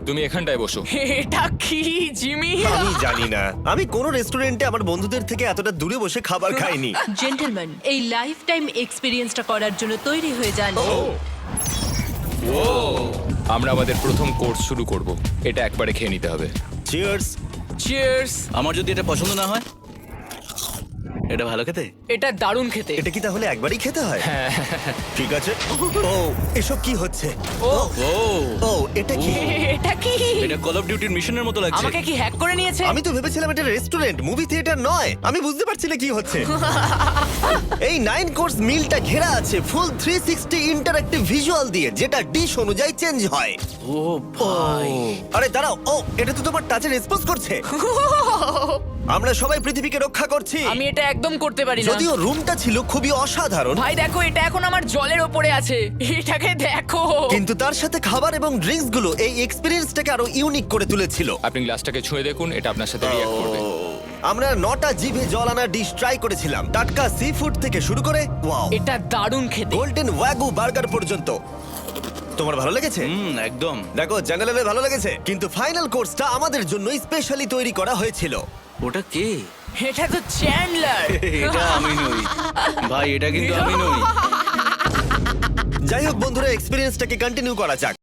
তুমি এখানটায় বসো। এটা কি জিমি? আমি জানি না, আমি কোন রেস্টুরেন্টে আমার বন্ধুদের থেকে এতটা দূরে বসে খাবার খাইনি। জেন্টলম্যান, এই লাইফ টাইম এক্সপিরিয়েন্সটা করার জন্য তৈরি হয়ে যান। আমরা আমাদের প্রথম কোর্স শুরু করব। এটা একবারে খেয়ে নিতে হবে। চিয়ার্স। চিয়ার্স। আমার যদি এটা পছন্দ না হয়, এটা ভালো খেতে। এটা দারুণ খেতে। এটা কি তাহলে একবারই খেতে হয়? ঠিক আছে। ও, এসব কি হচ্ছে? ও ও, ও, এটা কি? এটা কি? এটা কল অফ ডিউটির মিশনের মতো লাগছে। আমাকে কি হ্যাক করে নিয়েছে? আমি তো ভেবেছিলাম এটা রেস্টুরেন্ট, মুভি থিয়েটার নয়। আমি বুঝতে পারছি না কি হচ্ছে। এই 9 কোর্স মিলটা ঘেরা আছে ফুল 360 ইন্টারঅ্যাক্টিভ ভিজুয়াল দিয়ে, যেটা ডিশ অনুযায়ী চেঞ্জ হয়। ও ভাই, আরে দাঁড়াও, ও এটা তো তোমার টাচে রেসপন্স করছে। আমরা সবাই পৃথিবীকে রক্ষা করছি। আমি এটা একদম করতে পারি না। যদিও রুমটা ছিল খুবই অসাধারণ, ভাই দেখো, এটা এখন আমার জলের ওপরে আছে। এটাকে দেখো। কিন্তু তার সাথে খাবার এবং ড্রিঙ্কস গুলো এই এক্সপেরিয়েন্সটাকে আরো ইউনিক করে তুলেছিল। আপনি গ্লাসটাকে ছুঁয়ে দেখুন, এটা আপনার সাথে রিঅ্যাক্ট করবে। আমরা 9টা জিভে জল আনা ডিশ ট্রাই করেছিলাম, টাটকা সি ফুড থেকে শুরু করে ওয়াও, এটা দারুণ খেতে। গোল্ডেন ওয়াগু বার্গার পর্যন্ত। তোমার ভালো লেগেছে? একদম। দেখো, জেনারেলে ভালো লেগেছে, কিন্তু ফাইনাল কোর্সটা আমাদের জন্য স্পেশালি তৈরি করা হয়েছিল। ওটা কে? এটা তো চ্যান্ডলার। এটা আমি নই ভাই, এটা কিন্তু আমি নই। যাই হোক বন্ধুরা, এক্সপেরিয়েন্সটাকে কন্টিনিউ করা যাক।